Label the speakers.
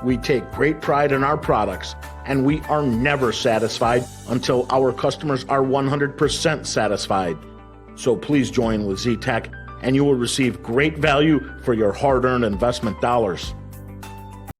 Speaker 1: We take great pride in our products, and we are never satisfied until our customers are 100% satisfied. So please join with Z-Tech, and you will receive great value for your hard-earned investment dollars.